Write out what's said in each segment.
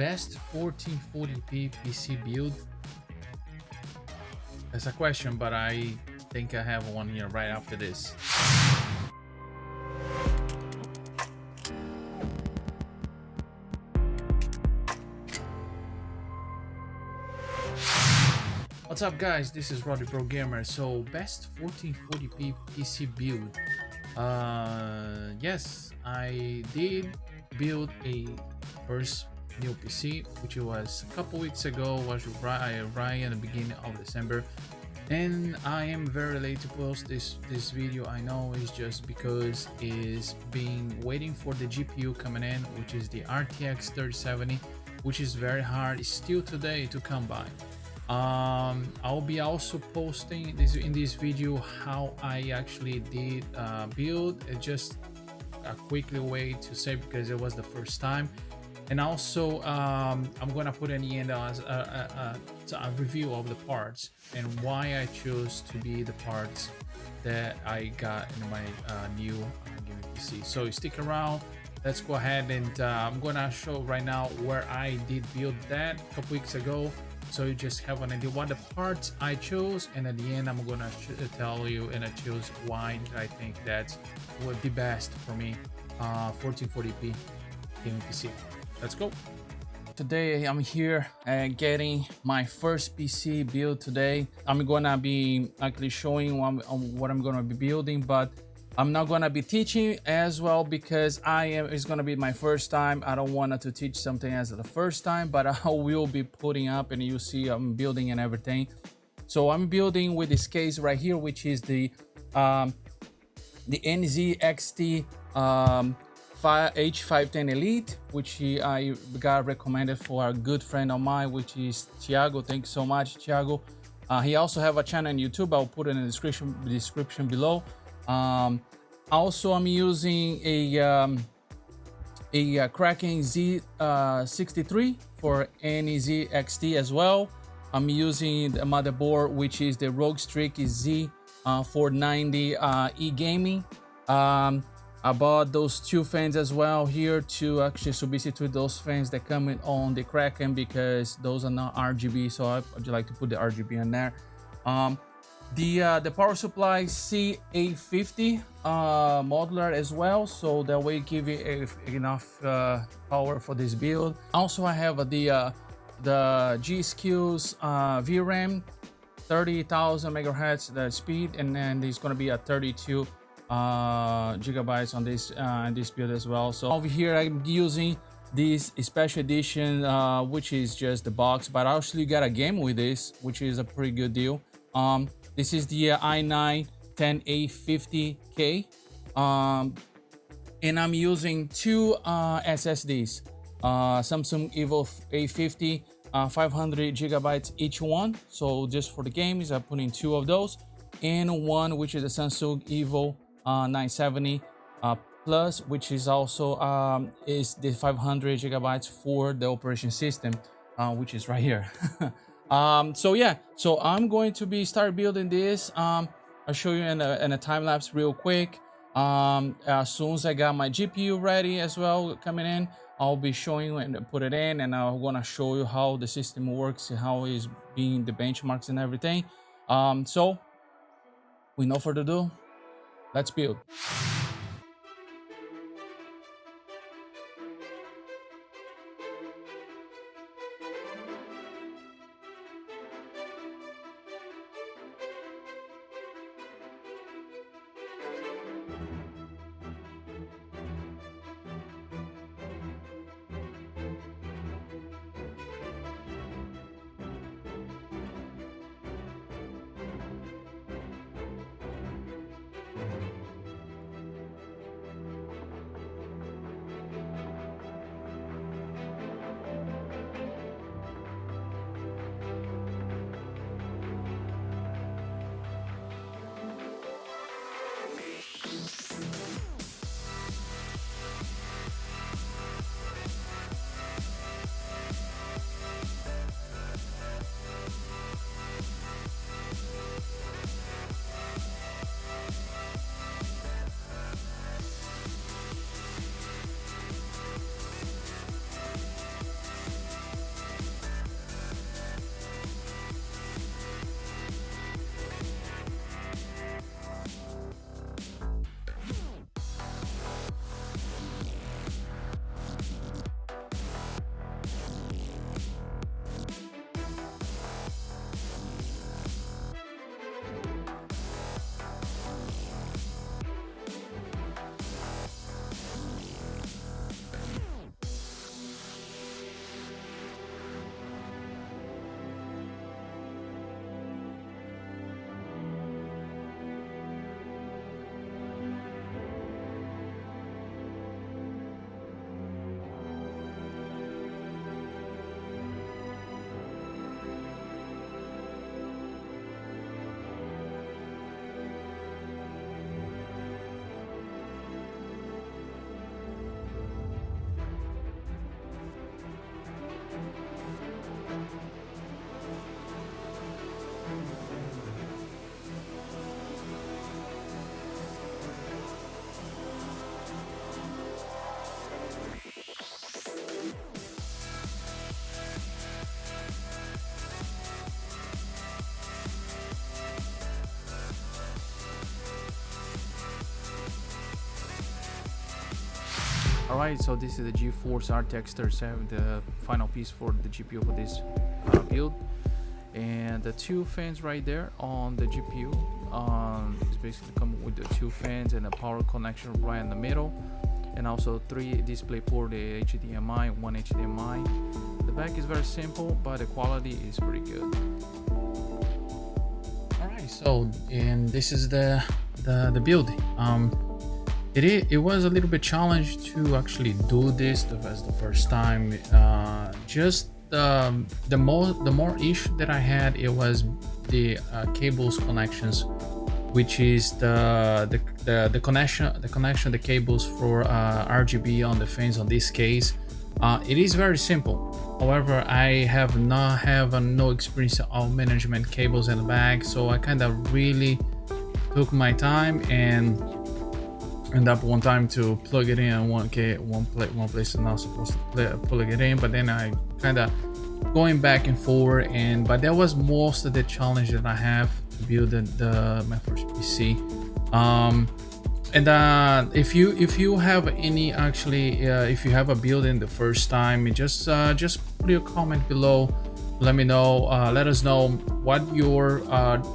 best 1440p PC build? That's a question, but I think I have one here right after this. What's up, guys? This is RodiBroGamer. So, best 1440p PC build. Yes, I did build a first new PC, which was a couple weeks ago, was right in the beginning of December, and I am very late to post this video. I know it's just because it's been waiting for the GPU coming in, which is the RTX 3070, which is very hard still today to come by. I'll be also posting in this video how I actually did build, just a quickly way to say, because it was the first time. And also I'm gonna put in the end a review of the parts and why I chose to be the parts that I got in my new gaming PC. So stick around, let's go ahead, and I'm gonna show right now where I did build that a couple weeks ago, so you just have an idea what the parts I chose, and at the end I'm gonna tell you and I choose why I think that would be best for me 1440p gaming PC. Let's go. Today I'm here getting my first PC build today. I'm gonna be actually showing what I'm gonna be building, but I'm not gonna be teaching as well because it's gonna be my first time. I don't want to teach something as the first time, but I will be putting up and you see I'm building and everything. So I'm building with this case right here, which is the NZXT H510 Elite, which I got recommended for a good friend of mine, which is Thiago. Thanks so much, Thiago. He also have a channel on YouTube. I'll put it in the description below. Also, I'm using a Kraken Z63 for NZXT as well. I'm using the motherboard, which is the Rogue Streak Z490 e-gaming. I bought those two fans as well here to actually substitute those fans that come on the Kraken because those are not RGB, so I'd like to put the RGB in there. The power supply C850 modular as well, so that way give you enough power for this build. Also, I have the G-Skills VRAM, 30,000 megahertz the speed, and then there's going to be a 32 gigabytes on this build as well. So over here I'm using this special edition, which is just the box, but I actually got a game with this, which is a pretty good deal. This is the i9 10850K, and I'm using two SSDs, Samsung Evo A50, 500 gigabytes each one. So just for the games, I put in two of those, and one which is the Samsung Evo 970 Plus, which is also is the 500 gigabytes for the operation system, which is right here. So yeah, so I'm going to start building this. I'll show you in a time lapse real quick. As soon as I got my GPU ready as well coming in, I'll be showing you and put it in, and I'm gonna show you how the system works and how it's being the benchmarks and everything. So with no further ado, let's build. Alright, so this is the GeForce RTX 37, the final piece for the GPU for this build. And the two fans right there on the GPU is basically come with the two fans and a power connection right in the middle, and also 3 display port, the HDMI, 1 HDMI. The back is very simple, but the quality is pretty good. Alright, so and this is the build. It was a little bit challenged to actually do this. That was the first time. Just the more issue that I had, it was the cables connections, which is the connection, the cables for RGB on the fans. On this case, it is very simple. However, I have no experience of management cables in the back, so I kind of really took my time and end up one time to plug it in one place I'm not supposed to plug it in, but then I kind of going back and forward, but that was most of the challenge that I have to build my first PC. If you have any if you have a build in the first time, just put your comment below. Let me know. Let us know what your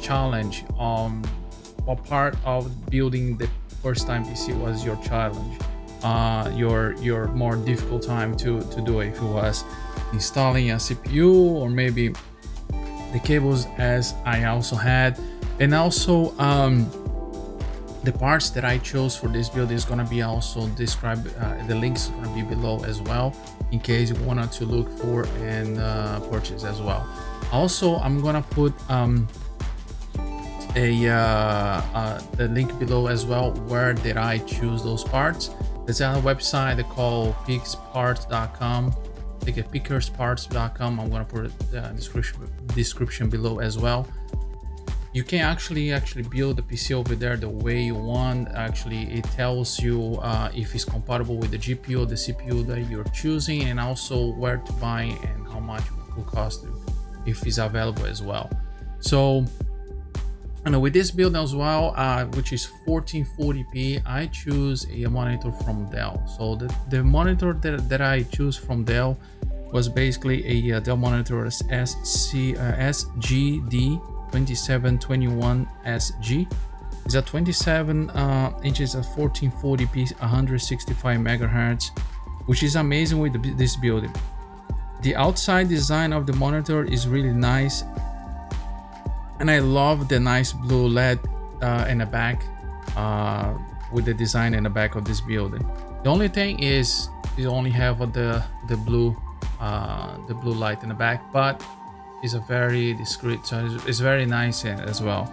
challenge, what part of building the first time PC was your challenge, your more difficult time to do it. If it was installing a CPU or maybe the cables, as I also had, and also the parts that I chose for this build is gonna be also described. The links are gonna be below as well, in case you wanted to look for and purchase as well. Also, I'm gonna put the link below as well, where did I choose those parts. There's a website called picksparts.com, pickersparts.com. I'm gonna put the description below as well. You can actually build the PC over there the way you want. Actually, it tells you if it's compatible with the GPU or the CPU that you're choosing, and also where to buy and how much it will cost you, if it's available as well. So, and with this build as well, which is 1440p, I choose a monitor from Dell. So the monitor that I choose from Dell was basically a Dell monitor SGD 2721SG. It's a 27 inches of 1440p, 165 megahertz, which is amazing with this build. The outside design of the monitor is really nice, and I love the nice blue LED in the back, with the design in the back of this building. The only thing is you only have the blue light in the back, but it's a very discreet, so it's very nice as well.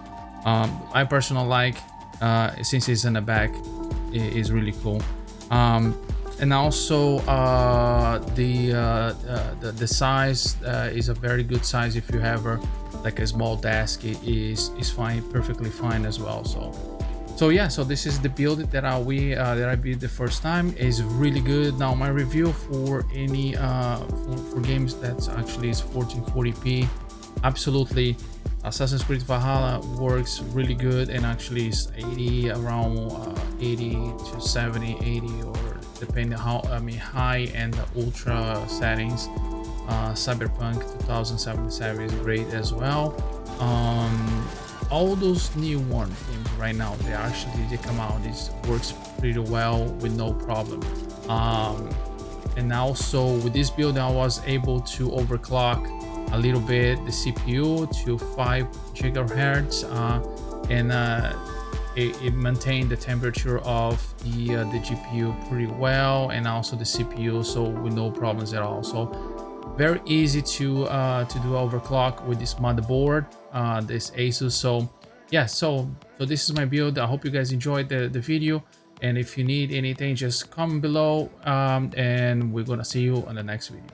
I personally like, since it's in the back, it is really cool. And also the size is a very good size. If you have like a small desk, it is fine, perfectly fine as well. So yeah, so this is the build that I built the first time. Is really good. Now my review for any for games that's actually is 1440p, absolutely. Assassin's Creed Valhalla works really good, and actually is 80, around 80 to 70, 80, or depending how high and ultra settings. Cyberpunk 2077 is great as well. All those new games right now, they come out, this works pretty well with no problem. And also with this build, I was able to overclock a little bit the CPU to 5 gigahertz, and it maintained the temperature of the GPU pretty well, and also the CPU, so with no problems at all. So very easy to do overclock with this motherboard, this Asus. So yeah, so this is my build. I hope you guys enjoyed the video, and if you need anything, just comment below, and we're gonna see you on the next video.